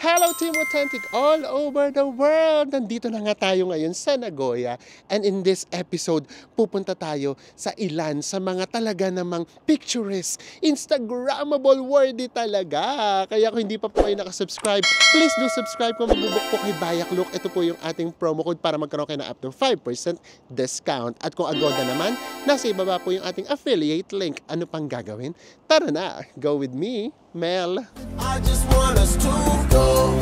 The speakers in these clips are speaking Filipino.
Hello Team Authentic all over the world! Nandito na nga tayo ngayon sa Nagoya, and in this episode, pupunta tayo sa ilan sa mga talaga namang picturesque, Instagrammable worthy talaga. Kaya kung hindi pa po kayo nakasubscribe, please do subscribe. Kung magbubuk po kay Bayak Look, ito po yung ating promo code para magkaroon kayo ng up to 5% discount. At kung Agoda naman, nasa ibaba po yung ating affiliate link. Ano pang gagawin? Tara na! Go with me, Mel! I just want us to go,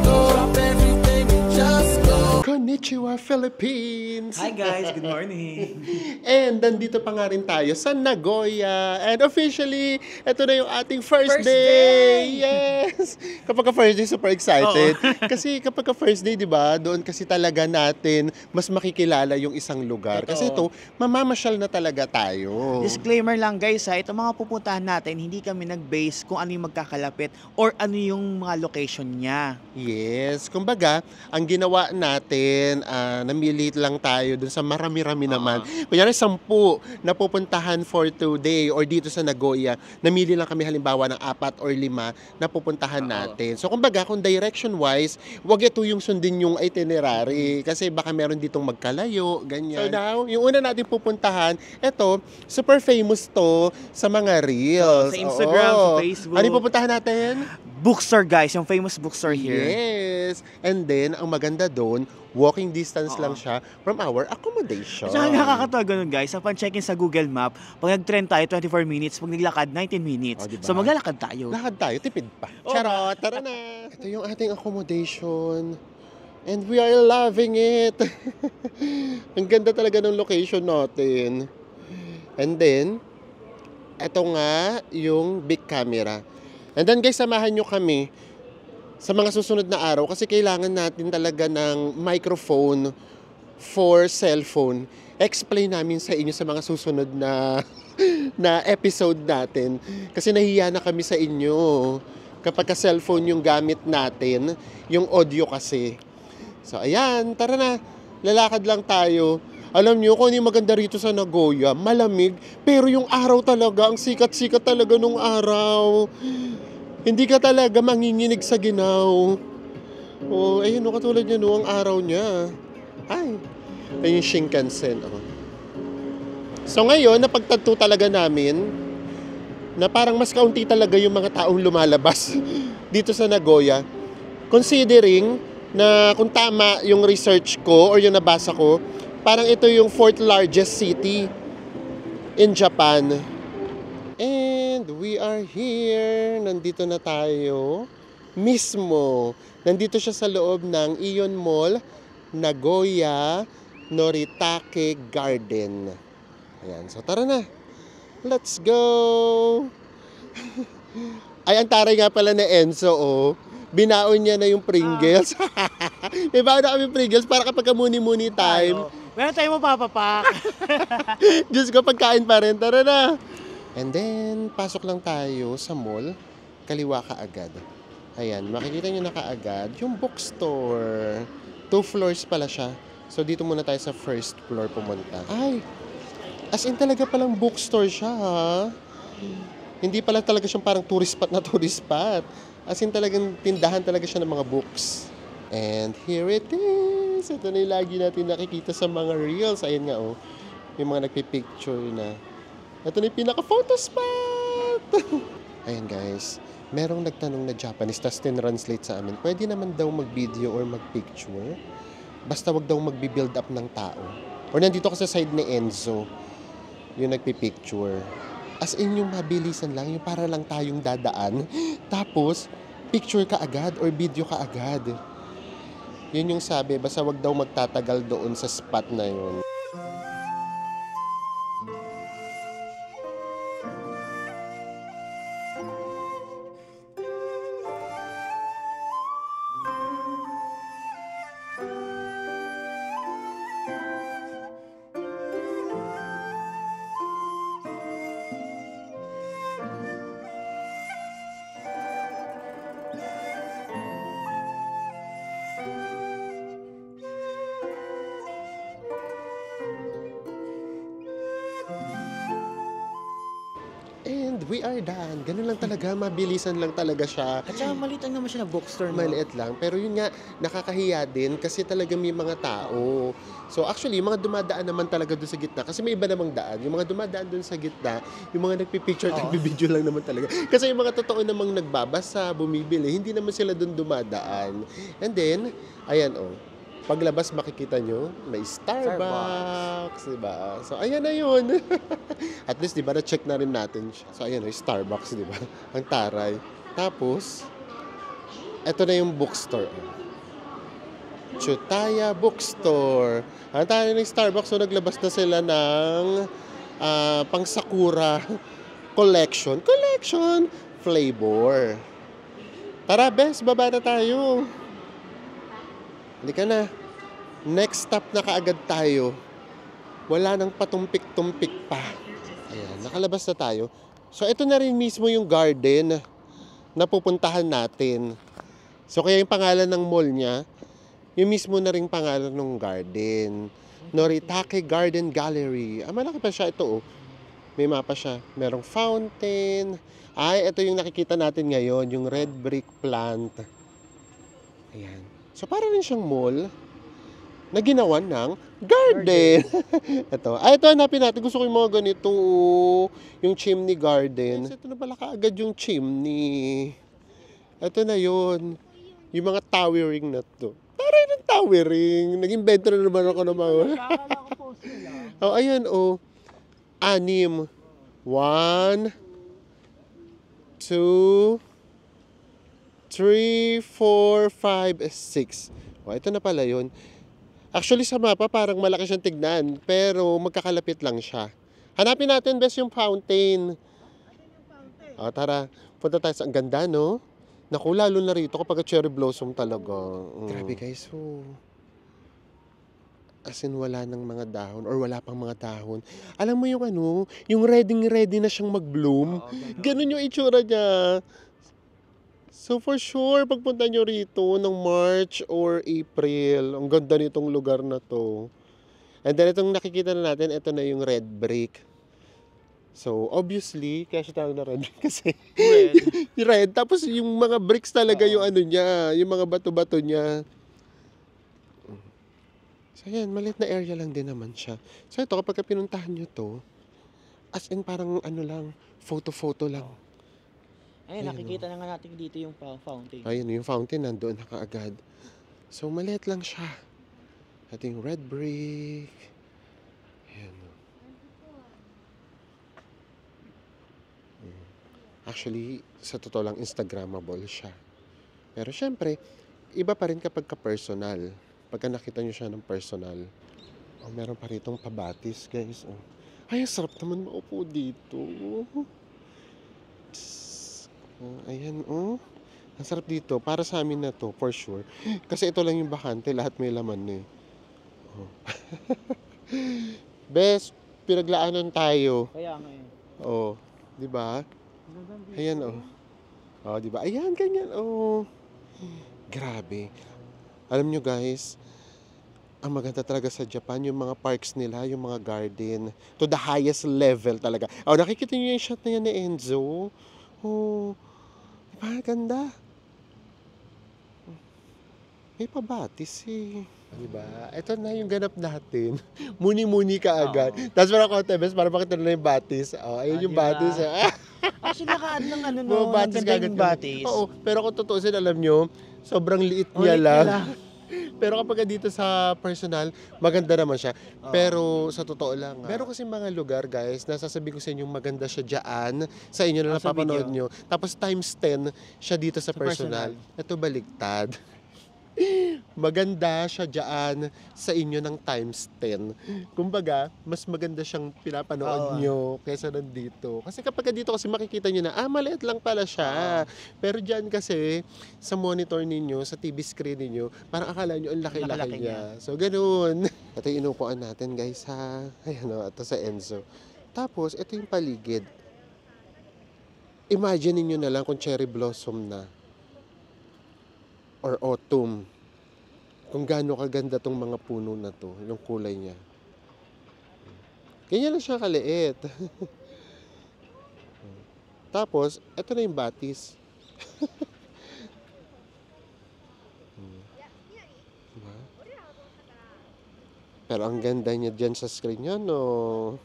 drop everything and just go. Konnichiwa, Philippines! Hi guys, good morning. And nandito pa nga rin tayo sa Nagoya. And officially, ito na yung ating first day! Yes! Kapag first day, super excited. Kasi kapag first day, di ba, doon kasi talaga natin mas makikilala yung isang lugar. Kasi ito, mamamasyal na talaga tayo. Disclaimer lang guys ha, itong mga pupuntahan natin, hindi kami nag-base kung ano yung magkakalapit or ano yung mga location niya. Yes. Kumbaga, ang ginawa natin, namili lang tayo dun sa marami-rami naman. Kunyari, 10 na pupuntahan for today or dito sa Nagoya, namili lang kami halimbawa ng 4 or 5 na pupuntahan natin. So, kumbaga, kung direction-wise, wag ito yung sundin yung itinerary kasi baka meron ditong magkalayo, ganyan. So now, yung una natin pupuntahan, ito, super famous to sa mga reels. Sa Instagram, Oo. sa Facebook. Ano yung pupuntahan natin? Bookstore guys, yung famous bookstore here. Yes. And then, ang maganda doon, walking distance lang siya from our accommodation. At saka nakakatawa ganun guys, upon check-in sa Google Map, pag nag-trend tayo 24 minutes, pag naglakad 19 minutes. Oh, diba? So maglalakad tayo. Lakad tayo, tipid pa. Charot, tara na. Ito yung ating accommodation. And we are loving it. Ang ganda talaga ng location natin. And then, ito nga yung big camera. And then guys, samahan nyo kami sa mga susunod na araw kasi kailangan natin talaga ng microphone for cellphone. Explain namin sa inyo sa mga susunod na na episode natin kasi nahiya na kami sa inyo kapag ka cellphone yung gamit natin, yung audio kasi. So ayan, tara na, lalakad lang tayo. Alam niyo kung ano yung maganda rito sa Nagoya, malamig, pero yung araw talaga, ang sikat-sikat talaga nung araw. Hindi ka talaga manginginig sa ginaw. Oh, ayun, no, katulad niya, no, ang araw niya. Ay, ayun yung Shinkansen. Oh. So ngayon, napagtanto talaga namin na parang mas kaunti talaga yung mga taong lumalabas dito sa Nagoya. Considering na kung tama yung research ko or yung nabasa ko, parang ito yung 4th largest city in Japan. And we are here. Nandito na tayo. Mismo. Nandito siya sa loob ng Ion Mall, Nagoya Noritake Garden. Ayan. So tara na. Let's go! Ay, ang taray nga pala na Enzo, oh. Binaon niya na yung Pringles. May baon na kami Pringles para kapag muni-muni time. Meron tayong mapapapak. Diyos ko, pagkain pa rin. Tara na! And then, pasok lang tayo sa mall. Kaliwa ka agad. Ayan, makikita nyo na kaagad yung bookstore. 2 floors pala siya. So, dito muna tayo sa first floor pumunta. Ay! As in talaga palang bookstore siya, ha? Hindi pala talaga siyang parang tourist spot na tourist spot. As in talagang tindahan talaga siya ng mga books. And here it is. Ito na yung lagi natin nakikita sa mga reels. Ayan nga, oh. Yung mga nagpipicture na. Ito na yung pinaka-photo spot. Ayan, guys. Merong nagtanong na Japanese, tapos tin-translate sa amin. Pwede naman daw mag-video or mag-picture. Basta wag daw magbi-build up ng tao. Or nandito ka sa side ni Enzo. Yung nagpipicture. As in yung mabilisan lang, yung para lang tayong dadaan. Tapos, picture ka agad or video ka agad. Yun yung sabi, basta wag daw magtatagal doon sa spot na yun. we are done. Ganun lang talaga, mabilisan lang talaga siya. At saka maliit lang naman siya na bookstore, no? Maliit lang. Pero yun nga, nakakahiya din kasi talaga may mga tao. So actually, yung mga dumadaan naman talaga doon sa gitna. Kasi may iba namang daan. Yung mga dumadaan doon sa gitna, yung mga nagpipicture, Oo. nagbibideo lang naman talaga. Kasi yung mga totoo namang nagbabasa, bumibili, hindi naman sila doon dumadaan. And then, ayan paglabas makikita nyo, may Starbucks, diba? So, ayan na yun. At least, diba, na-check na rin natin siya. So, ayan Starbucks, diba? Ang taray. Tapos, eto na yung bookstore. Chutaya Bookstore. Ang taray ng Starbucks, so naglabas na sila ng pang Sakura collection flavor. Tara, bes, baba na tayo. Halika na. Next stop na kaagad tayo. Wala nang patumpik-tumpik pa. Ayan, nakalabas na tayo. So, ito na rin mismo yung garden na pupuntahan natin. So, kaya yung pangalan ng mall niya, yung mismo na rin pangalan ng garden. Noritake Garden Gallery. Malaki pa siya. Ito, may mapa siya. Merong fountain. Ito yung nakikita natin ngayon, yung red brick plant. Ayan. So, para rin siyang mall na ginawa ng garden. Ito, hanapin natin. Gusto ko yung mga ganito. Yung chimney garden. Ito na pala kaagad yung chimney. Ito na yun. Yung mga towering na to. Taray ng towering. Nag-invento na naman ako ng mga... ayan, 6. 1, 2, 3, 4, 5, 6. Ito na pala yun. Actually, sa mapa, parang malaki siyang tignan. Pero magkakalapit lang siya. Hanapin natin, best, yung fountain. Tara. Punta tayo sa... Ang ganda, no? Naku, lalo na rito kapag cherry blossom talaga. Grabe, guys. As in, wala nang mga dahon or wala pang mga dahon. Alam mo yung yung ready na siyang mag-bloom. Ganun yung itsura niya. So for sure, pagpunta nyo rito ng March or April, ang ganda nitong lugar na to. And then itong nakikita na natin, ito na yung red brick. So obviously, kaya siya tawag na red brick kasi red. Tapos yung mga bricks talaga yung niya, yung mga bato-bato niya. So yan, maliit na area lang din naman siya. So ito, kapag pinuntahan nyo to, as in parang lang, photo-photo lang. Ayun, nakikita na nga natin dito yung fountain. Ayun, yung fountain nandoon na kaagad. So, maliit lang siya. Ito yung red brick. Ayan. Actually, sa totoo lang, Instagrammable siya. Pero syempre, iba pa rin kapag ka-personal. Pagka nakita nyo siya ng personal. Meron pa ritong pabatis, guys. Ay, ang sarap naman maupo dito. Ayan, ang sarap dito. Para sa amin na to, for sure. Kasi ito lang yung bakante, lahat may laman Best, pinaglaanan tayo. Kaya nga di ba? Ayan, di ba? Ayan, ganyan, Grabe. Alam nyo, guys, ang maganda talaga sa Japan, yung mga parks nila, yung mga garden, to the highest level talaga. Nakikita nyo yung shot na yan ni Enzo? Diba? Ganda. May pabatis Diba? Ito na yung ganap natin. Muni-muni ka agad. Tapos parang contest, para makita na yung batis. Ayun yung diba? Batis. Actually, naka-add ng Mga batis ganda yung batis. Oo, pero kung totoo sin, alam nyo, sobrang liit niya lang. Pero kapag dito sa personal, maganda naman siya. Pero sa totoo lang, meron kasi mga lugar, guys, nasasabi ko sa inyo maganda siya dyan, sa inyo na napapanood nyo. Tapos times 10 siya dito sa personal. Ito baligtad. Maganda siya dyan sa inyo ng times 10. Kumbaga, mas maganda siyang pinapanood nyo kaysa nandito. Kasi kapag dito kasi makikita nyo na, maliit lang pala siya. Pero dyan kasi, sa monitor ninyo, sa TV screen ninyo, parang akala nyo ang laki-laki niya. So, ganoon. Ito yung inupuan natin, guys, ha. Ayan ito sa Enzo. Tapos, ito yung paligid. Imagine niyo na lang kung cherry blossom na. Or autumn. Kung gaano kaganda tong mga puno na to, yung kulay niya. Ganyan lang siya kaliit. Tapos, ito na yung batis. Diba? Pero ang ganda niya dyan sa screen niya, no?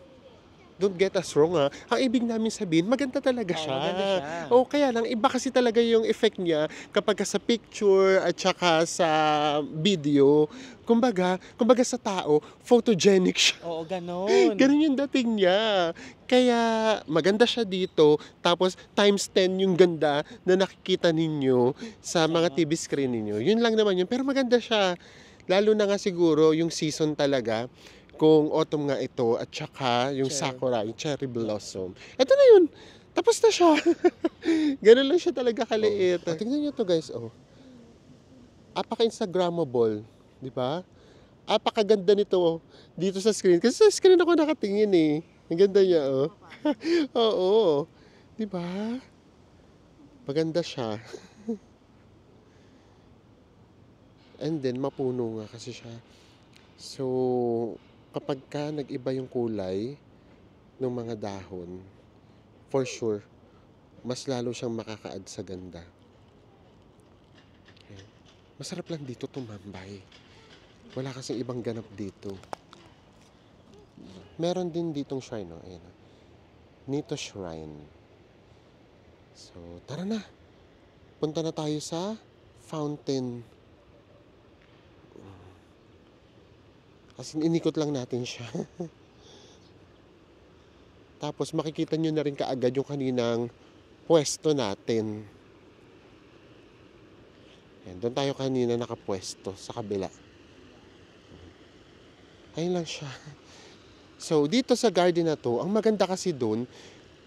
Don't get us wrong, ha? Ang ibig namin sabihin, maganda talaga Oo, siya. maganda siya. O, kaya lang, iba kasi talaga yung effect niya kapag sa picture at saka sa video. Kumbaga sa tao, photogenic siya. Oo, ganon. Ganun yung dating niya. Kaya maganda siya dito, tapos times 10 yung ganda na nakikita ninyo sa mga TV screen ninyo. Yun lang naman yun, pero maganda siya. Lalo na nga siguro yung season talaga, kung autumn nga ito, at saka yung sakura, yung cherry blossom. Ito na yun. Tapos na siya. Ganun lang siya talaga kaliit. Tingnan nyo to guys, oh. Apaka-Instagrammable. Di ba? Apakaganda nito dito sa screen. Kasi sa screen ako nakatingin eh. Ang ganda niya, oh. Oo. Di ba? Maganda siya. And then, mapuno nga kasi siya. So, kapag ka nag-iba yung kulay ng mga dahon, for sure, mas lalo siyang makaka-add sa ganda. Ayan. Masarap lang dito tumambay. Wala kasing ibang ganap dito. Meron din ditong shrine, no? Ayan. Nito Shrine. So, tara na. Punta na tayo sa fountain. Kasi inikot lang natin siya. Tapos makikita nyo na rin kaagad yung kaninang pwesto natin. Ayan, doon tayo kanina nakapwesto sa kabila. Ayun lang siya. So, dito sa garden na to, ang maganda kasi doon,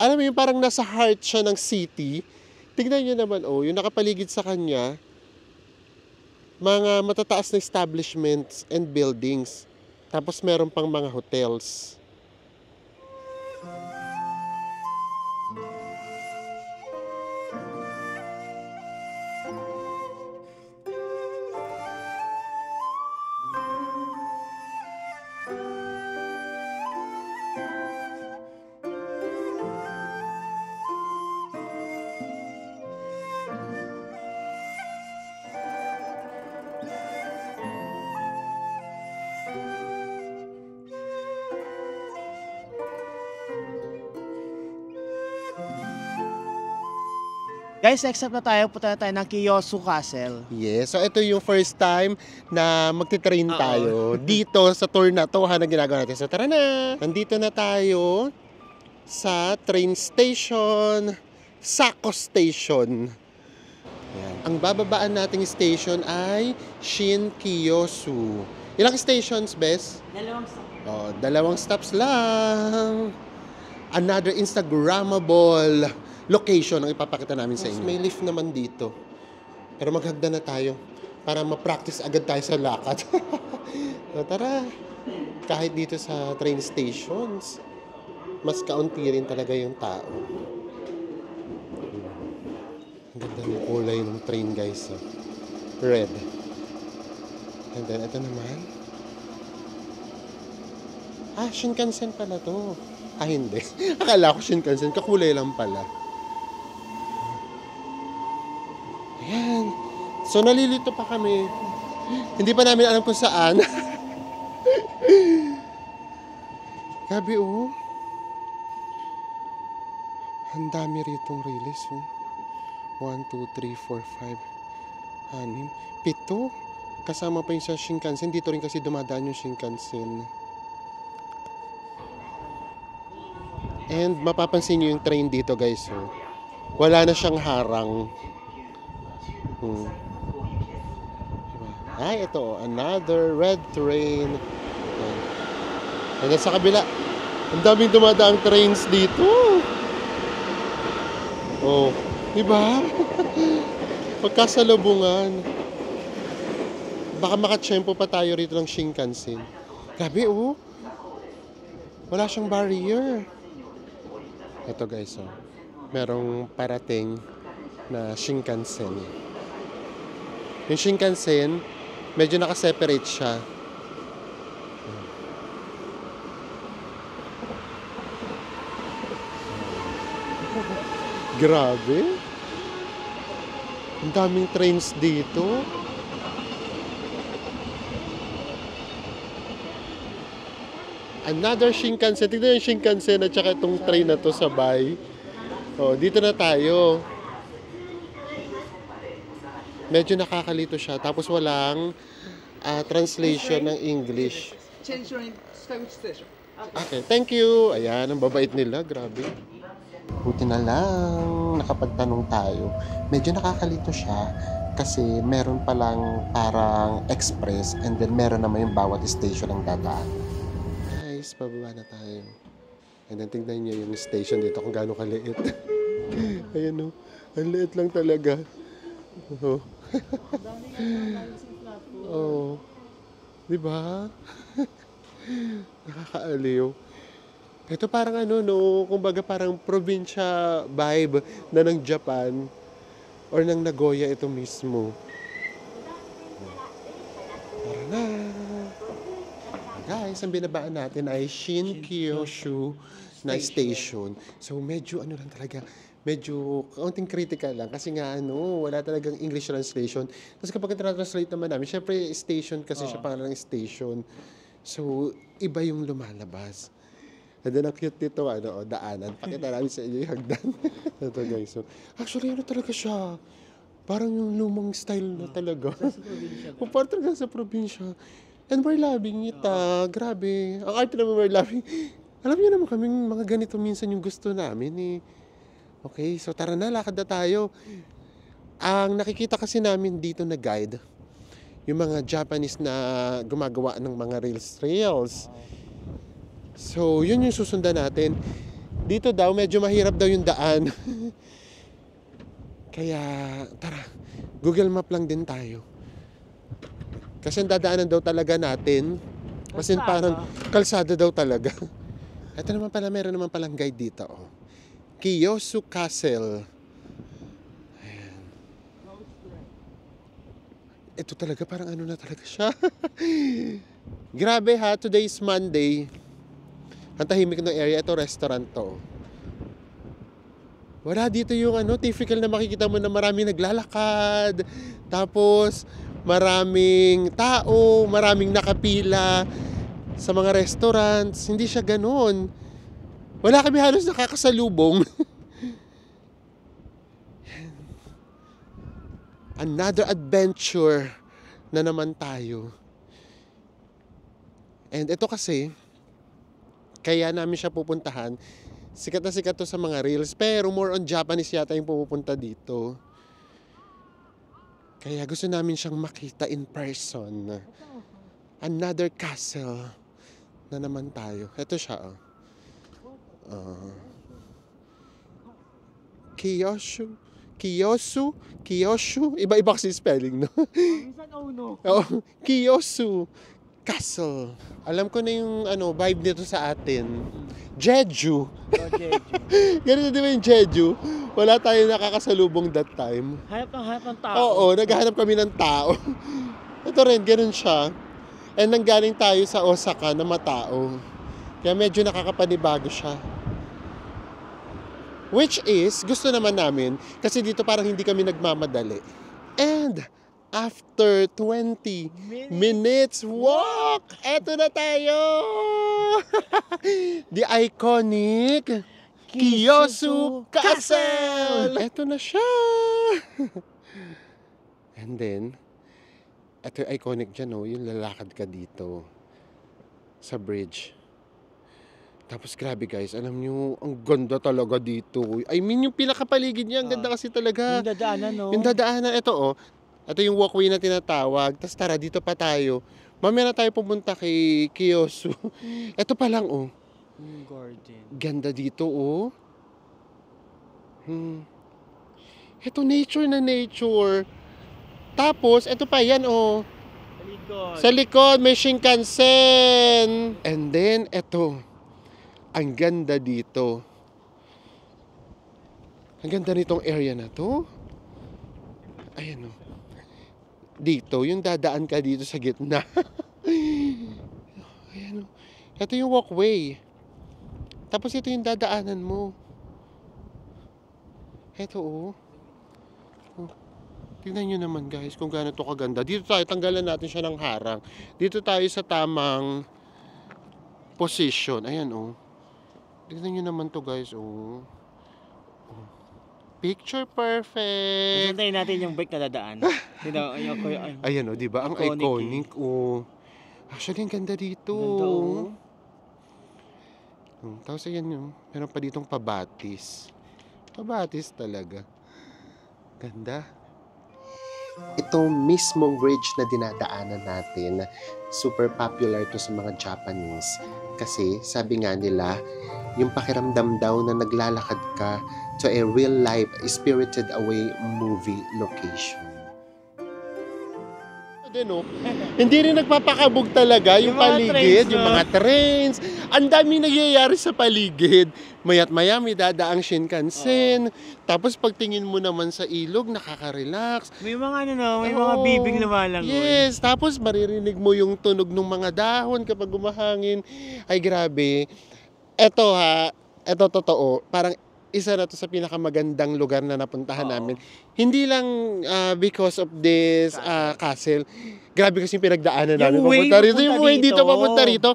alam mo yung parang nasa heart siya ng city. Tignan nyo naman, oh, yung nakapaligid sa kanya, mga matataas na establishments and buildings. Tapos meron pang mga hotels. Guys, next up na tayo, punta na tayo ng Kiyosu Castle. Yes, so ito yung first time na magti-train Oo. tayo dito sa tour na to na ginagawa natin. So tara na! Nandito na tayo sa train station, Sako Station. Yan. Ang bababaan nating station ay Shin-Kiyosu. Ilang stations, Bes? 2 stop. Oh, 2 stops lang. Another Instagrammable location ang ipapakita namin sa inyo. May lift naman dito. Pero maghagdan na tayo para ma-practice agad tayo sa lakad. So, tara. Kahit dito sa train stations, mas kaunti rin talaga yung tao. Ang ganda ng kulay ng train, guys. Red. And then, ito naman. Shinkansen pala to. Hindi. Akala ko Shinkansen. Kakulay lang pala. Ayan. So, nalilito pa kami. Hindi pa namin alam kung saan. Gabi, oh. Ang dami ritong release, oh. 1, 2, 3, 4, 5, 6, 7. Kasama pa yung sa Shinkansen. Dito rin kasi dumadaan yung Shinkansen. And mapapansin nyo yung train dito, guys. Oh. Wala na siyang harang. Diba? Ay, ito. Oh, another red train. Ayan. Sa kabila. Ang daming dumadaang trains dito. Oh. Diba? Pagkasalubungan. Baka makatsyempo pa tayo rito ng Shinkansen. Grabe, oh. Wala siyang barrier. Ito, guys, oh. Merong parating na Shinkansen. Yung Shinkansen, medyo nakaseparate siya. Grabe. Ang daming trains dito. Another Shinkansen. Tignan yung Shinkansen at saka itong train na to sabay. Oh, dito na tayo. Medyo nakakalito siya. Tapos walang translation ng English. Change train, Skyway Station. Okay, thank you. Ayan, ang babait nila. Grabe. Buti na lang nakapagtanong tayo. Medyo nakakalito siya kasi meron palang parang express and then meron naman yung bawat station ang dadaan. Guys, pababa na tayo. And then tingnan niyo yung station dito kung gaano kaliit. Ayan o. Ang liit lang talaga. Oh. Oh. Diba? Nakakaaliw. Ito parang ano, no? Kumbaga parang probinsya vibe na ng Japan or ng Nagoya ito mismo. Tara na! Guys, ang binabaan natin ay Shinkyoshu na station. So medyo ano lang talaga, medyo kaunting critical lang kasi nga ano, wala talagang English translation. Tapos kapag translate naman namin, syempre station kasi siya pangalan ng station. So iba yung lumalabas. And then ang cute nito, ano, daanan. Pakita namin sa inyo yung hagdan. Ito guys. So, actually, ano talaga siya? Parang yung lumang style na talaga. Kung parang talaga sa probinsya. And we're loving it, grabe. Ang arte naman we're loving. Alam niyo naman kaming mga ganito minsan yung gusto namin eh. Okay, so tara na, lakad na tayo. Ang nakikita kasi namin dito na guide, yung mga Japanese na gumagawa ng mga rails. So, yun yung susundan natin. Dito daw, medyo mahirap daw yung daan. Kaya, tara, Google Map lang din tayo. Kasi ang dadaanan daw talaga natin, kasi parang kalsada daw talaga. Ito naman pala, meron naman palang guide dito. Oh. Kiyosu Castle. Ayan. Ito talaga, parang ano na talaga siya. Grabe ha, today is Monday. Ang tahimik ng area, ito restaurant to. Wala dito yung ano, typical na makikita mo na maraming naglalakad. Tapos maraming tao, maraming nakapila sa mga restaurants. Hindi siya ganoon. Wala kami halos nakakasalubong. Another adventure na naman tayo. And ito kasi, kaya namin siya pupuntahan. Sikat na sikat to sa mga reels. Pero more on Japanese yata yung pupunta dito. Kaya gusto namin siyang makita in person. Another castle na naman tayo. Ito siya. Kiyosu. Iba-iba kasi spelling, no? Kiyosu Castle. Alam ko na yung vibe nito sa atin. Jeju. Ganito di ba yung Jeju? Wala tayong nakakasalubong that time. Hanap ng tao. Oo, naghahanap kami ng tao. Ito rin, ganun siya. And nanggaling tayo sa Osaka na matao. Kaya medyo nakakapanibago siya. Which is, gusto naman namin, kasi dito parang hindi kami nagmamadali. And after 20 minutes walk, eto na tayo! The iconic Kiyosu Castle! Eto na siya! And then, eto yung iconic dyan, no? Yung lalakad ka dito sa bridge. Tapos grabe guys, alam nyo, ang ganda talaga dito. I mean, yung pinakapaligid niya, ang ganda kasi talaga. Yung dadaanan, no? Yung dadaanan, ito oh. Ito yung walkway na tinatawag. Tapos tara, dito pa tayo. Mamaya na tayo pumunta kay Kiyosu. Ito pa lang, oh. Garden. Ganda dito, oh. Ito, nature na nature. Tapos, ito pa yan, oh. Sa likod, may Shinkansen. And then, ito. Ang ganda dito. Ang ganda nitong area na to. Ayan, oh. Dito, yung dadaan ka dito sa gitna. Ayan, ito yung walkway. Tapos ito yung dadaanan mo. Heto, oh. Oh. Tingnan nyo naman, guys, kung gaano to kaganda. Dito tayo, tanggalan natin siya ng harang. Dito tayo sa tamang position. Ayan, oh. Tingnan nyo naman to, guys, oh. Oh. Picture perfect. Santayin natin yung bike na dadaan. Ayan, oh, di ba? Ang Iconic, iconic, oh. Actually, ang ganda dito. Ganda, oh. Tapos ayan yun, meron pa ditong pabatis. Pabatis talaga. Ganda. Itong mismong bridge na dinadaanan natin, super popular to sa mga Japanese. Kasi sabi nga nila, yung pakiramdam daw na naglalakad ka to a real-life Spirited Away movie location. Hindi rin nagpapakabog talaga yung Yung mga paligid, trains, yung no? mga trains. Ang dami nangyayari sa paligid. Maya't maya may dadaang Shinkansen. Tapos pagtingin mo naman sa ilog, nakaka-relax. May mga may mga Oo. bibing lumalangoy. Yes, tapos maririnig mo yung tunog ng mga dahon kapag gumahangin. Ay grabe. Eto totoo, parang isa na to sa pinakamagandang lugar na napuntahan namin. Hindi lang because of this castle. Grabe kasi yung pinagdaanan namin Yung way papunta rito. papunta Yung way dito dito. papunta rito.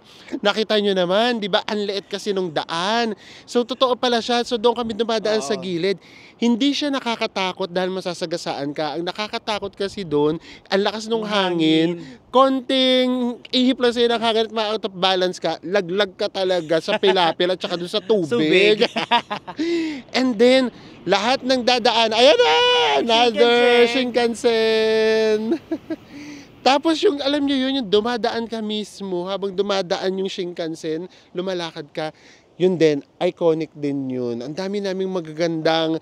Nakita nyo naman, di ba? Ang liit kasi nung daan. So, totoo pala siya. So, doon kami dumadaan sa gilid. Hindi siya nakakatakot dahil masasagasaan ka. Ang nakakatakot kasi doon, ang lakas ng hangin. Konting ihip lang sa'yo ng hangin at ma-out of balance ka. Laglag ka talaga sa pilapil at saka doon sa tubig. And then, lahat ng dadaan, ayan na! Another Shinkansen! Tapos yung, alam nyo yun, yung dumadaan ka mismo, habang dumadaan yung Shinkansen, lumalakad ka, yun din, iconic din yun. Ang dami naming magagandang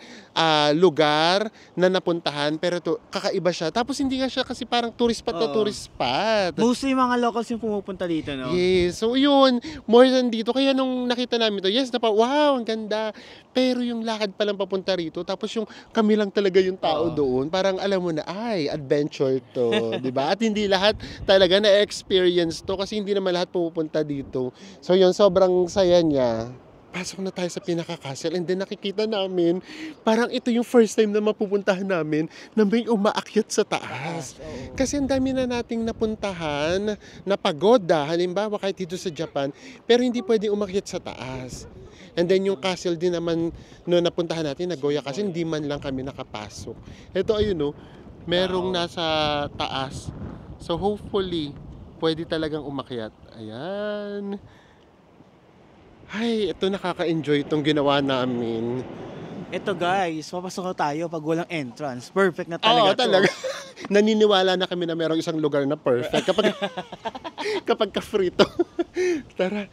lugar na napuntahan, pero to, kakaiba siya. Tapos hindi nga siya kasi parang tourist spot na tourist spot. Mostly mga locals yung pumupunta dito, no? Yes, so yun, more than dito. Kaya nung nakita namin to, yes, wow, ang ganda. Pero yung lakad pa lang papunta rito, tapos yung kami lang talaga yung tao doon, parang alam mo na, ay, adventure to, di ba? At hindi lahat talaga na-experience to kasi hindi naman lahat pupunta dito. So yun, sobrang saya niya. Pasok na tayo sa pinaka-castle and then nakikita namin, parang ito yung first time na mapupuntahan namin na may umaakyat sa taas. Kasi ang dami na nating napuntahan na pagoda, halimbawa kahit dito sa Japan, pero hindi pwede umakyat sa taas. And then yung castle din naman no napuntahan natin, Nagoya, kasi hindi man lang kami nakapasok. Ito ayun no, merong nasa taas. So hopefully, pwede talagang umakyat. Ayan. Ay, ito nakaka-enjoy itong ginawa namin. Ito guys, papasok na tayo pag walang entrance. Perfect na Oo, talaga to. talaga. Naniniwala na kami na merong isang lugar na perfect. Kapag ka-free to. Tara.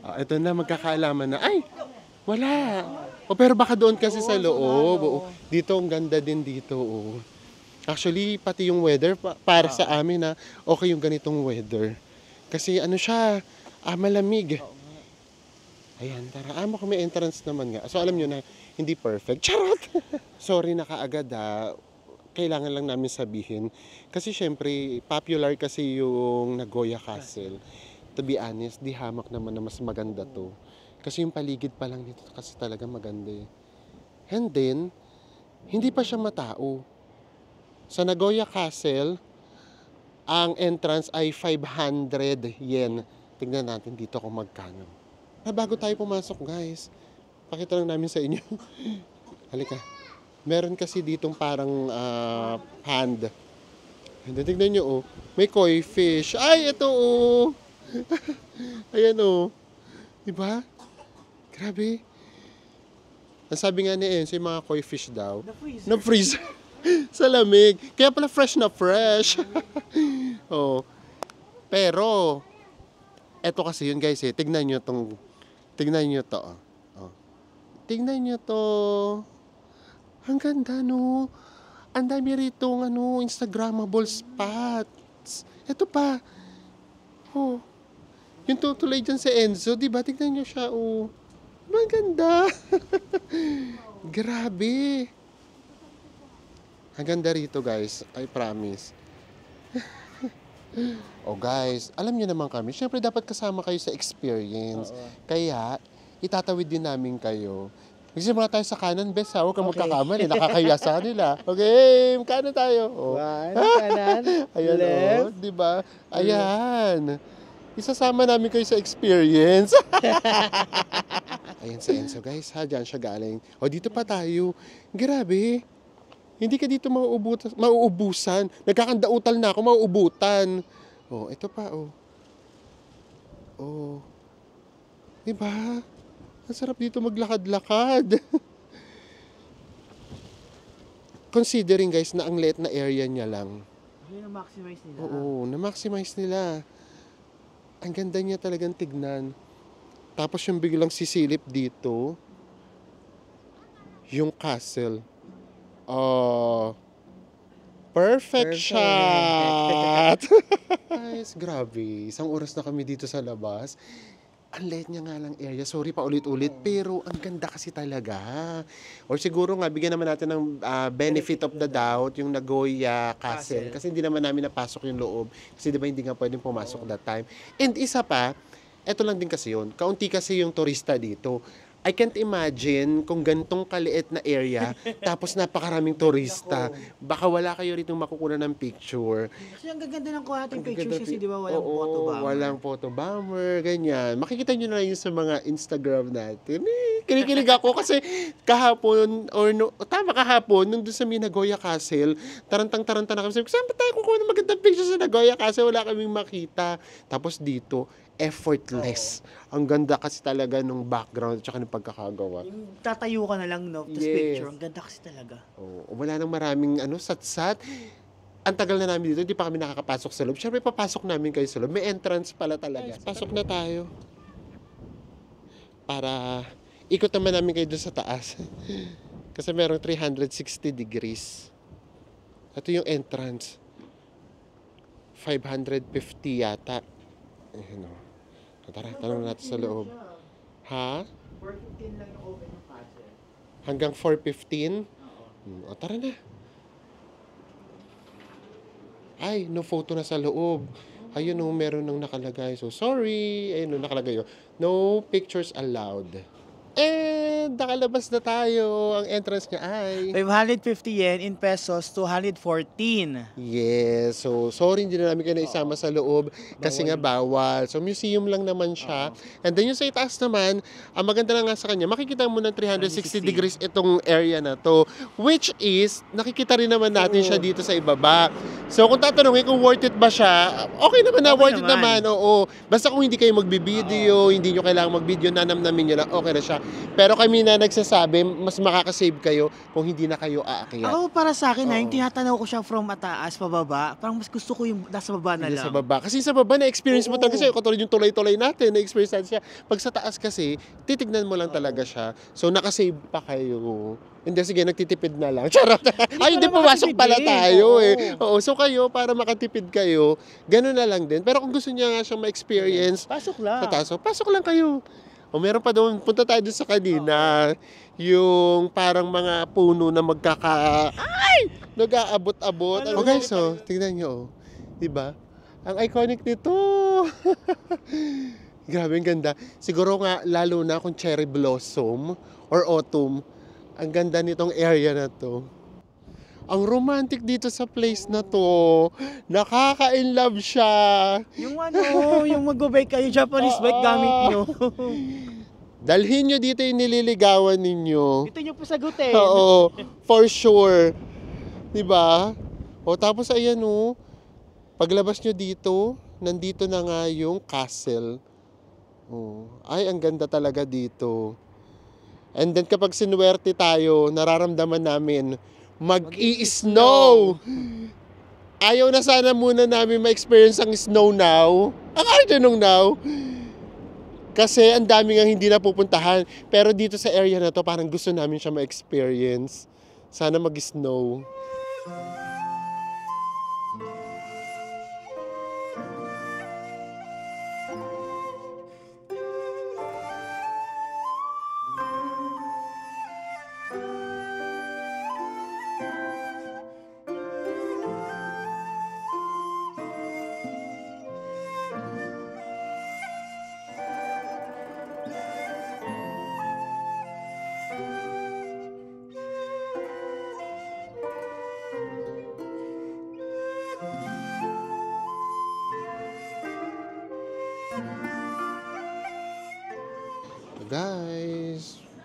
Ito na, magkakaalaman na. Ay, wala. Pero baka doon kasi sa loob. Dito, ang ganda din dito. Actually, pati yung weather, para sa amin na okay yung ganitong weather. Kasi ano siya, malamig. Ayan, tara. Kung may entrance naman nga. So, alam nyo na, hindi perfect. Charot! Sorry na kaagad Kailangan lang namin sabihin. Kasi syempre, popular kasi yung Nagoya Castle. To be honest, di hamak naman na mas maganda to. Kasi yung paligid pa lang dito kasi talaga maganda eh. And then, hindi pa siya matao. Sa Nagoya Castle, ang entrance ay 500 yen. Tignan natin dito kung magkano. Bago tayo pumasok guys, pakita lang namin sa inyo. Halika. Meron kasi ditong parang pond. Tignan nyo may koi fish. Ay, ito Ayan diba? Grabe. Ang sabi nga ni Enzo, yung mga koi fish daw. Na-freeze. Sa lamig. Kaya pala fresh na fresh. Pero, eto kasi yun guys tignan nyo to. Tignan nyo to. Ang ganda no. Ang dami rito Instagrammable spots. Ito pa. Yung tutulay dyan sa Enzo, di ba? Tignan nyo siya, Ang ganda. Grabe. Ang ganda rito, guys. I promise. Guys, alam nyo naman kami, syempre dapat kasama kayo sa experience. Kaya, itatawid din namin kayo. Magsimula tayo sa kanan, bes, ha? Huwag kang magkakamali. Nakakaya sa kanila. Okay, kanan tayo. Oh. One, kanan, Ayan, left. di ba? Ayan. Isasama namin kayo sa experience. Ayan si Enzo, guys, ha? Diyan siya galing. O, dito pa tayo. Grabe. Hindi ka dito mauubusan. Nagkakandautal na ako, mauubutan. O, ito pa, o. O. Diba? Ang sarap dito maglakad-lakad. Considering, guys, na ang liit na area niya lang. Yun ang maximize nila. Oo, na-maximize nila. Ang ganda niya talagang tignan. Tapos yung biglang sisilip dito, yung castle. Oh, perfect shot! Guys, grabe. Isang oras na kami dito sa labas. Ang liit niya nga lang area. Sorry pa ulit-ulit. Pero ang ganda kasi talaga. Or siguro nga, bigyan naman natin ng benefit of the doubt, yung Nagoya Castle. Kasi hindi naman namin napasok yung loob. Kasi di ba hindi nga pwedeng pumasok that time. And isa pa, eto lang din kasi yun. Kaunti kasi yung turista dito. I can't imagine kung gantong kaliit na area, tapos napakaraming turista. Baka wala kayo rito makukuha ng picture. Kasi ang gaganda ng ating pictures kasi di ba walang photo bomber. Walang photo bomber, ganyan. Makikita nyo na yun sa mga Instagram natin. Kinikilig ako kasi kahapon, kahapon, nung doon sa Nagoya Castle, tarantang-taranta na kami. Sabi ko, saan ba tayo kukuha ng magandang picture sa Nagoya Castle? Wala kaming makita. Tapos dito, effortless. Ang ganda kasi talaga nung background at saka ng pagkakagawa. Yung tatayo ka na lang, no? Tapos Yes. picture. Ang ganda kasi talaga. Wala nang maraming sat-sat. Ang tagal na namin dito, hindi pa kami nakakapasok sa loob. Siyempre, papasok namin kayo sa loob. May entrance pala talaga. Pasok na tayo. Para ikot naman namin kayo doon sa taas. Kasi merong 360 degrees. Ito yung entrance. 550 yata. Ayan o. Tara, tanong natin sa loob. Ha? 4:15 lang yung open ng castle. Hanggang 4:15? O, tara na. Ay, no photo na sa loob. Ayun o, meron nang nakalagay. So, sorry. Ayun o, nakalagay o. No pictures allowed. And nakalabas na tayo. Ang entrance niya ay... 550 yen in pesos, 214. Yes. So, sorry, hindi na namin kayo naisama sa loob kasi nga bawal. So, museum lang naman siya. And then yung sa itaas naman, ang maganda na nga sa kanya, makikita mo ng 360 degrees itong area na to. Which is, nakikita rin naman natin siya dito sa ibaba. So, kung tatanungin kung worth it ba siya, okay naman na, worth it naman. Oo. Basta kung hindi kayo magbibideo, hindi nyo kailangan magbideo, nanamnamin nyo lang, okay na siya. Pero kami na nagsasabi, mas makakasave kayo kung hindi na kayo aakyat. Ako para sa akin, yung tinatanaw ko siya from mataas, pababa, parang mas gusto ko yung nasa baba na Hindi lang. sa baba. Kasi sa baba, na-experience mo talaga siya. Katulad yung tulay-tulay natin, na-experience natin siya. Pag sa taas kasi, titignan mo lang talaga siya. So, nakasave pa kayo. Hindi, sige, nagtitipid na lang. Charot! Ay, hindi, pumasok pala tayo eh. Oo, so kayo, para makatipid kayo, gano'n na lang din. Pero kung gusto niya nga siyang ma-experience, Pasok lang. sa taas, so, pasok lang kayo. O meron pa doon, punta tayo doon sa kanina, yung parang mga puno na nag-aabot-abot. O guys, so, tingnan nyo, diba? Ang iconic nito. Grabe, ang ganda. Siguro nga, lalo na kung cherry blossom or autumn, ang ganda nitong area na to. Ang romantic dito sa place na to. Nakaka-inlove siya. Yung yung mag-bike kayo, Japanese bike gamit nyo. Dalhin nyo dito yung nililigawan ninyo. Ito nyo po sagutin. Oo, for sure. Diba? O tapos ayan o, paglabas nyo dito, nandito na nga yung castle. Oh, ay, ang ganda talaga dito. And then kapag sinuwerte tayo, nararamdaman namin, mag-i-snow. Ayaw na sana muna namin ma-experience ang snow now. Ang arte nung now. Kasi ang dami nga hindi napupuntahan. Pero dito sa area na to, parang gusto namin siya ma-experience. Sana mag-snow.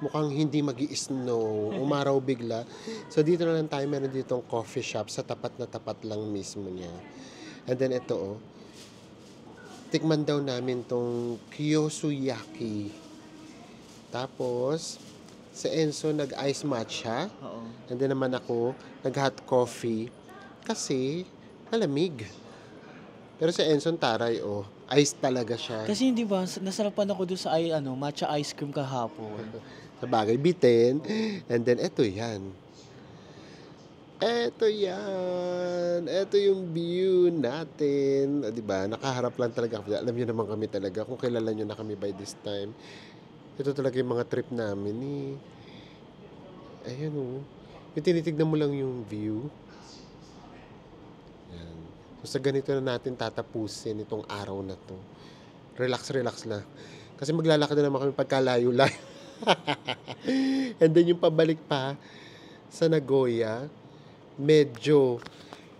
mukhang hindi magi-snow. Umaraw bigla. So dito na lang tayo, meron ditong coffee shop sa tapat na tapat lang mismo niya. And then ito tikman daw namin tong Kiyosuyaki. Tapos, si Enzo nag-ice matcha. Oo. And then naman ako, nag-hot coffee. Kasi, malamig. Pero si Enzo taray, ice talaga siya. Kasi hindi ba, nasarapan ako doon sa matcha ice cream kahapon. Sa bagay, bitin. And then, eto yan. Eto yan. Eto yung view natin. Diba? Nakaharap lang talaga. Alam nyo naman kami talaga. Kung kilala nyo na kami by this time. Ito talaga yung mga trip namin Ayan Yung tinitignan mo lang yung view. Yan. So sa ganito na natin tatapusin itong araw na to. Relax lang. Kasi maglalakad na naman kami pagkalayo-layo. And then yung pabalik pa sa Nagoya, medyo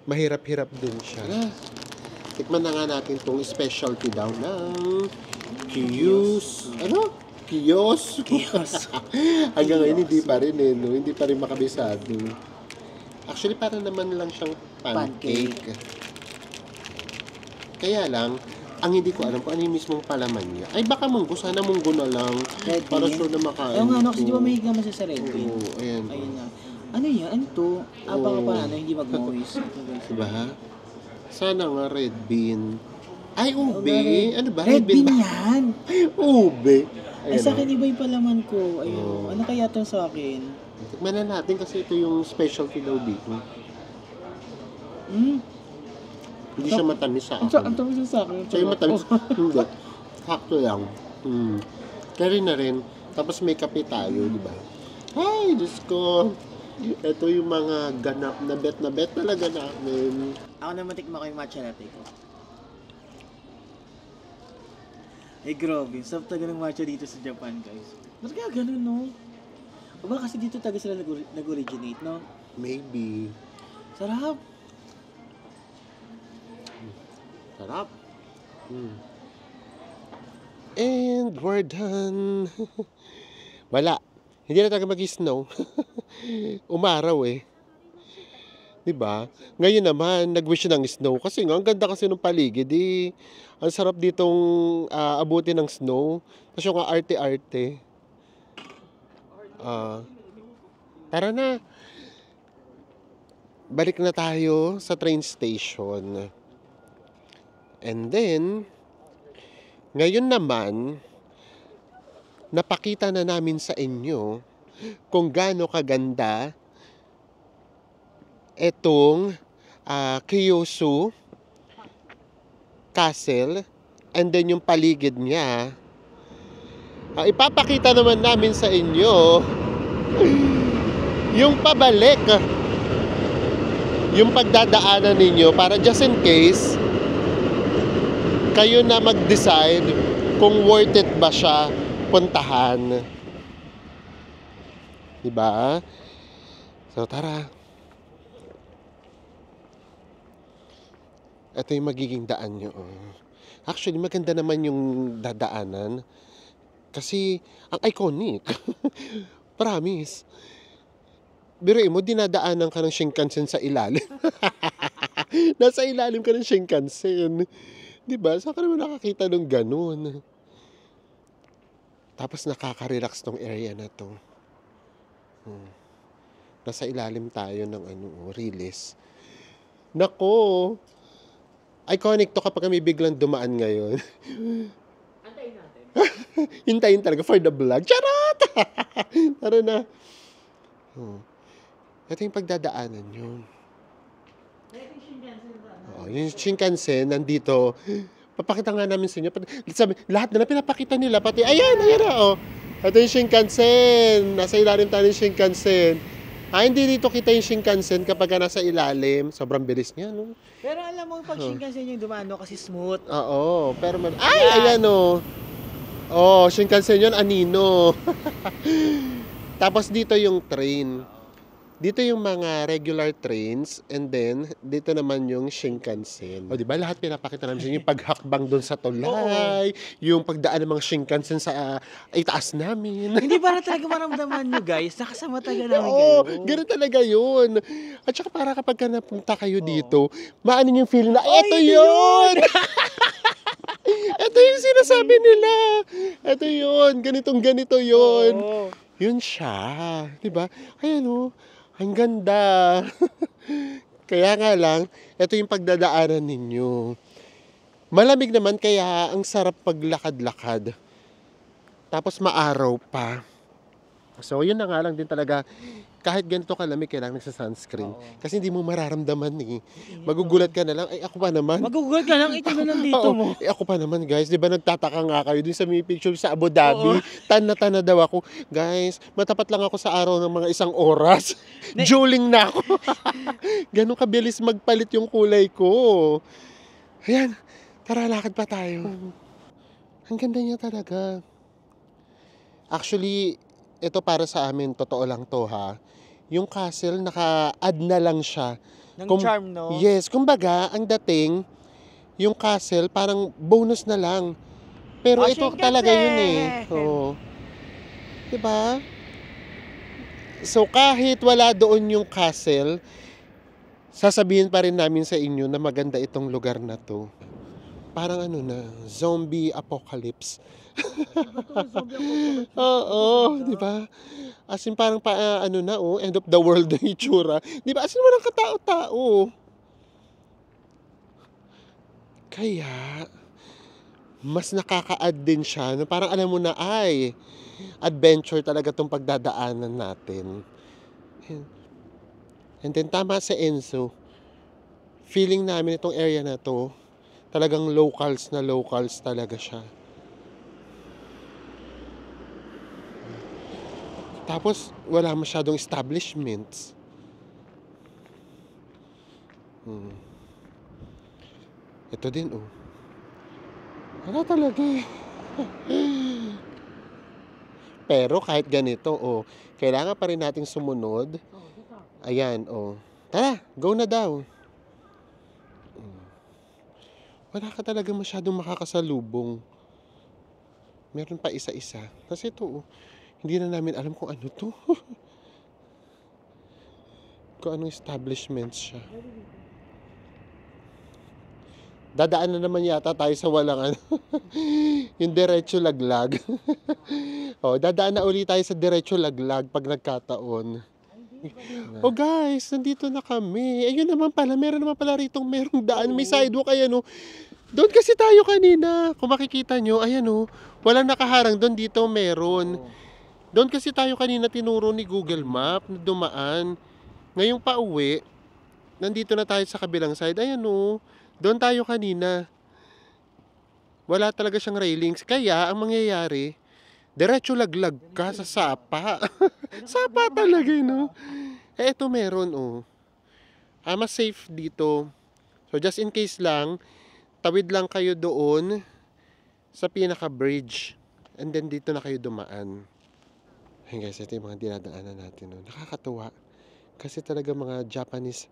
mahirap-hirap din siya. Tikman na nga natin itong specialty daw ng Kiyos. Kiyos. Hanggang ngayon hindi pa rin hindi pa rin makabisado. Actually parang naman lang siyang pancake. Kaya lang, ang hindi ko alam kung ano yung mismong palaman niya. Ay baka munggo, sana munggo na lang. Red Para bean? sure na makain. Ayun nga, ko. kasi di ba mahilig naman siya sa red bean? Oo, ayan. Ayun na. Ano yan? Ano to? Baka pa hindi mag-moist. Diba? Sana nga red bean. Ay, ube. red- Ano ba? Red bean ba? yan! Ube. Ay, sa akin iba yung palaman ko. Ayun. Oo. Ano kaya to sa akin? Tikman na natin kasi ito yung specialty daw dito. Hindi siya matamis sa Ang akin. tamis sa akin. Siya yung matamis. Hindi. Sakto lang. Carry na rin. Tapos may kape tayo, di ba? Ay, Diyos ko. Ito yung mga ganap na bet talaga namin. Ako naman tikma ko yung matcha latte ko. Eh, grabe. Sarap talaga ng matcha dito sa Japan, guys. Ba't kaya ganun, no? O ba kasi dito taga sila nag-originate, no? Maybe. Sarap. Sarap. And we're done. Wala. Hindi na talaga mag-snow. Umaraw Diba? Ngayon naman, nag-wish ng snow. Kasi nga, ang ganda kasi ng paligid Ang sarap ditong abutin ng snow. Tapos yung arte-arte. Tara na. Balik na tayo sa train station. And then, ngayon naman, napakita na namin sa inyo kung gaano kaganda etong Kyosu Castle and then yung paligid niya. Ipapakita naman namin sa inyo yung pabalik, yung pagdadaanan ninyo para just in case kayo na mag-decide kung worth it ba siya puntahan. Diba? So, tara. Ito yung magiging daan nyo. Actually, maganda naman yung dadaanan. Kasi, ang iconic. Promise. Biruin mo, dinadaanan ka ng Shinkansen sa ilalim. Nasa ilalim ka ng Shinkansen. Diba? Saan ka naman nakakita ng ganun? Tapos nakaka-relax tong area na to. Nasa ilalim tayo ng release. Nako! Iconic to kapag kami biglang dumaan ngayon. Antayin natin. Hintayin talaga for the vlog. Charot! Tara na. Ito yung pagdadaanan yun. Yung Shinkansen nandito. Papakita nga namin sa inyo. Sabi, lahat na pinapakita nila. Pati, ayan na. Ito yung Shinkansen. Nasa ilalim tayo ng Shinkansen. Hindi dito kita yung Shinkansen kapag nasa ilalim. Sobrang bilis niya, no? Pero alam mo, pag Shinkansen yung dumano kasi smooth. Oo. Pero ayan, no? Shinkansen yun, anino. Tapos dito yung train. Dito yung mga regular trains and then dito naman yung Shinkansen. O di ba lahat pinapakita namin sa inyo yung paghakbang doon sa tulay, yung pagdaan ng mga Shinkansen sa itaas namin. Hindi para talaga maramdaman nyo guys, nakasama talaga namin Oo, kayo. gano'n talaga yun. At saka para kapag ka napunta kayo dito, maanin yung feeling na, eto yun! Ito yung sinasabi nila. Ito yun, ganito yun. Oo. Yun siya, 'di ba? Ayan oh, ang ganda. Kaya nga lang, ito yung pagdadaanan ninyo. Malamig naman kaya ang sarap paglakad-lakad. Tapos maaraw pa. So, yun na nga lang din talaga. Kahit ganito kalamig, kailangan nagsa-sunscreen. Kasi hindi mo mararamdaman eh. Magugulat ka na lang, ay ako pa naman. Magugulat ka lang, ito na nandito Oo, mo. ako pa naman guys, di ba nagtataka nga kayo dun sa may picture sa Abu Dhabi, tan na daw ako. Guys, matapat lang ako sa araw ng mga 1 oras. Juling na ako. Ganun kabilis magpalit yung kulay ko. Ayan, tara lakad pa tayo. Ang ganda niya talaga. Actually, ito para sa amin, totoo lang to ha. Yung castle, naka-add na lang siya. Ng charm, no? Yes, kumbaga, ang dating, yung castle, parang bonus na lang. Pero ito Shinkansen! talaga yun eh. Oo. Diba? So, kahit wala doon yung castle, sasabihin pa rin namin sa inyo na maganda itong lugar na to. Parang ano na, zombie apocalypse. Oo, di ba? As in parang ano na end of the world na itsura. Di ba? As in walang katao-tao. Kaya, mas nakaka-add din siya. Na parang alam mo na, ay, adventure talaga tong pagdadaanan natin. And then tama sa Enzo. Feeling namin itong area na to, talagang locals na locals talaga siya. Tapos, wala masyadong establishments. Ito din, oh. Wala talaga eh. Pero kahit ganito, oh, kailangan pa rin nating sumunod. Ayan, oh. Tara, go na daw. Wala ka talaga masyadong makakasalubong. Meron pa isa-isa. Kasi ito, oh, hindi na namin alam kung ano to. Kung anong establishment siya. Dadaan na naman yata tayo sa walang ano. Yung diretso laglag. Oh, dadaan na ulit tayo sa diretso laglag pag nagkataon. Oh guys, nandito na kami. Ayun naman pala, meron naman pala rito merong daan. May sidewalk, ayan oh. Doon kasi tayo kanina. Kung makikita nyo, ayan oh. Walang nakaharang doon, dito meron. Doon kasi tayo kanina tinuro ni Google Map na dumaan. Ngayong pauwi, nandito na tayo sa kabilang side. Ayan o, doon tayo kanina. Wala talaga siyang railings. Kaya, ang mangyayari, diretso laglag ka sa sapa. Sapa talaga, no? Eh, ito meron, oh. Mas safe dito. So, just in case lang, tawid lang kayo doon sa pinaka-bridge. And then, dito na kayo dumaan. Hey guys, ito yung mga dinadaanan natin. No? Nakakatuwa. Kasi talaga mga Japanese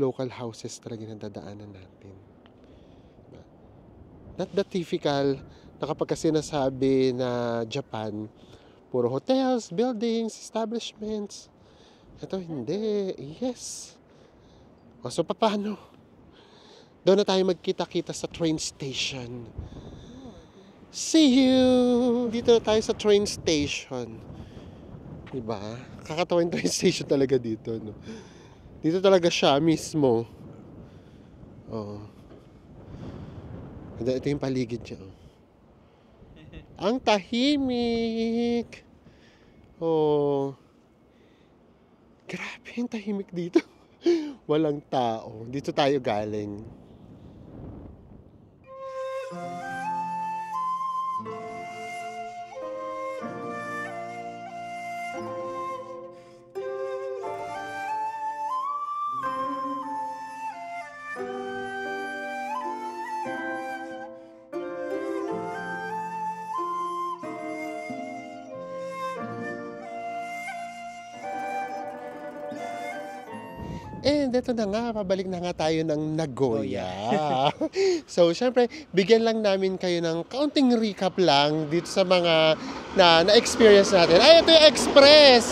local houses talaga yung dadaanan natin. Diba? Not the typical na kapag kasi nasabi na Japan, puro hotels, buildings, establishments. Ito hindi. Yes. O so paano? Doon na tayo magkita-kita sa train station. See you! Dito na tayo sa train station. Diba? Kakatawa yung train station talaga dito, no? Dito talaga siya mismo. Oh. Ito yung paligid niya, oh. Ang tahimik! Oh. Grabe yung tahimik dito. Walang tao. Dito tayo galing. And eto na nga, pabalik na nga tayo ng Nagoya. So, syempre, bigyan lang namin kayo ng kaunting recap lang dito sa mga na-experience natin. Ay, ito yung Express!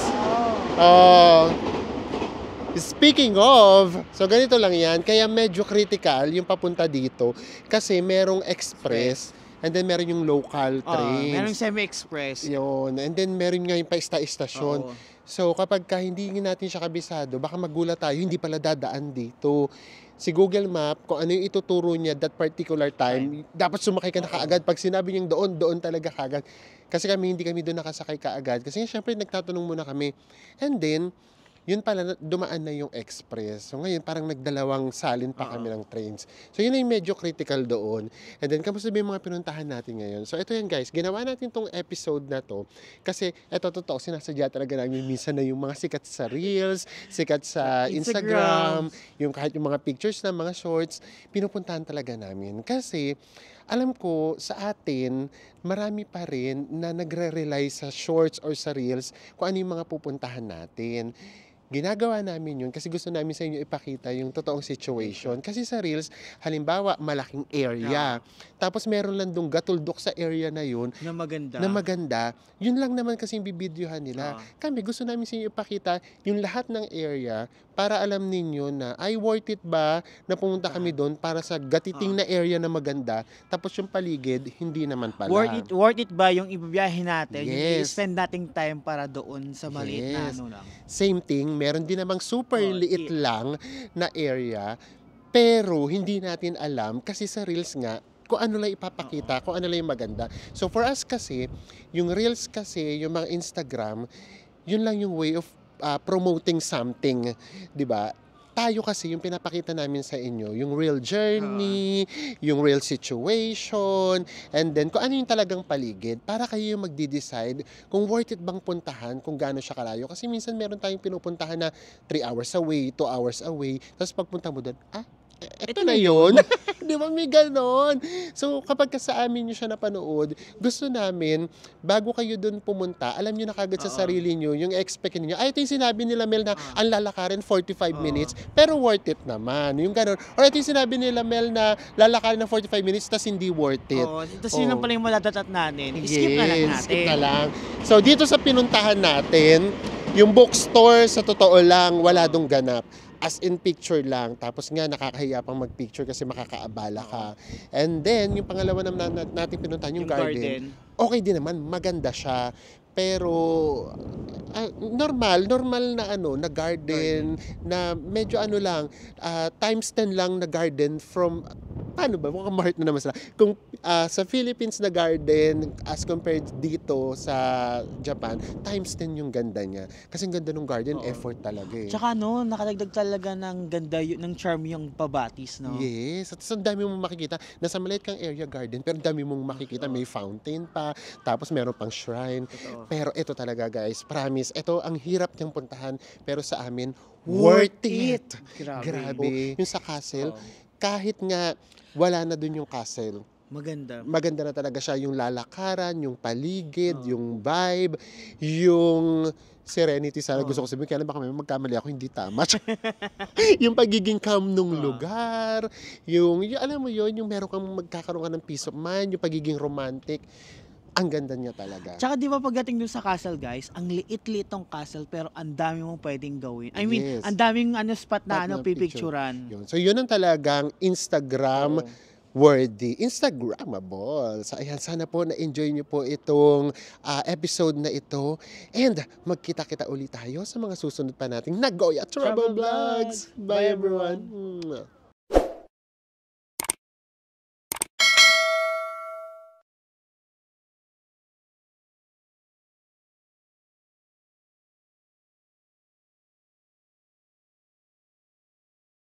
Speaking of, so ganito lang yan, kaya medyo critical yung papunta dito kasi merong Express and then meron yung local trains. Merong semi-express. Yun. And then meron nga yung pa-istasyon. Oo. So kapag hindi natin siya kabisado, baka magulat tayo, hindi pala dadaan dito. Si Google Map, kung ano yung ituturo niya that particular time, dapat sumakay ka na kaagad. Pag sinabi niyang doon talaga kaagad. Kasi hindi kami doon nakasakay kaagad. Kasi syempre nagtatanong muna kami. And then, yun pala, dumaan na yung express. So ngayon, parang nagdalawang salin pa kami ng trains. So yun ay medyo critical doon. And then, kamusta ba yung mga pinuntahan natin ngayon? So ito yan guys, ginawa natin tong episode na to. Kasi ito totoo, sinasadya talaga namin minsan na yung mga sikat sa Reels, sikat sa Instagram, yung kahit yung mga pictures na mga shorts, pinupuntahan talaga namin. Kasi, alam ko, sa atin, marami pa rin na nagre-rely sa shorts or sa Reels kung ano yung mga pupuntahan natin. Ginagawa namin yun kasi gusto namin sa inyo ipakita yung totoong situation. Kasi sa Reels, halimbawa, malaking area. Tapos meron lang dong gatuldok sa area na yun. Na maganda. Na maganda. Yun lang naman kasi yung bibidyohan nila. Kami, gusto namin sa inyo ipakita yung lahat ng area para alam ninyo na, ay worth it ba na pumunta kami doon para sa gatiting na area na maganda, tapos yung paligid, hindi naman pala. Worth it ba yung ibibiyahe natin? Yung Yes. i-spend nating time para doon sa maliit na Yes. ano lang. Same thing, meron din namang super liit lang na area, pero hindi natin alam kasi sa Reels nga, kung ano lang ipapakita, kung ano lang yung maganda. So for us kasi, yung Reels kasi, yung mga Instagram, yun lang yung way of promoting something, 'di ba? Tayo kasi yung pinapakita namin sa inyo, yung real journey, yung real situation, and then kung ano yung talagang paligid para kayo yung magde-decide kung worth it bang puntahan, kung gaano siya kalayo. Kasi minsan meron tayong pinupuntahan na 3 hours away, 2 hours away, tapos pagpunta mo doon, ito na yun. Di ba may ganon? So kapag sa amin nyo siya napanood, gusto namin, bago kayo dun pumunta, alam nyo na kagad sa sarili nyo, yung expect niyo, ito yung sinabi nila Mel na ang lalakarin 45 minutes, pero worth it naman. Yung ganon. Or ito yung sinabi nila Mel na lalakarin ng 45 minutes, tas hindi worth it. Tapos yun lang pala yung maladatat natin. Skip na lang natin. Skip na lang. So dito sa pinuntahan natin, yung bookstore sa totoo lang, wala dong ganap. As in picture lang. Tapos nga nakakahiya pang mag-picture kasi makakaabala ka. And then, yung pangalawa naman natin pinuntahan, yung garden. Okay din naman, maganda siya. Pero normal na garden na medyo times 10 lang na garden from paano ba? Mukhang mahart na naman sila. Kung sa Philippines na garden as compared dito sa Japan, times 10 yung ganda niya. Kasi ang ganda ng garden, effort talaga eh. Tsaka nakadagdag talaga ng ganda, ng charm yung pabatis, no? Yes. At ang dami mong makikita. Nasa maliit kang area garden, pero ang dami mong makikita. May fountain pa, tapos meron pang shrine. Pero ito talaga guys, promise, ito ang hirap niyang puntahan, pero sa amin, worth it. Grabe. Yung sa castle, kahit nga wala na dun yung castle, maganda na talaga siya, yung lalakaran, yung paligid, yung vibe, yung serenity. Sana gusto ko sabihin, kaya baka may magkamali ako, hindi tama. Yung pagiging calm nung lugar, yung alam mo yun, yung meron kang magkakaroon ka ng peace of mind, yung pagiging romantic. Ang ganda niya talaga. Tsaka di ba pagdating dun sa castle guys, ang liit-liit tong castle pero ang dami mong pwedeng gawin. I mean, ang daming spot na pipicturan. Yun. So yun ang talagang Instagram worthy, Instagrammable. So ayan, sana po na-enjoy niyo po itong episode na ito. And magkita-kita ulit tayo sa mga susunod pa nating Nagoya Travel Vlogs. Bye everyone.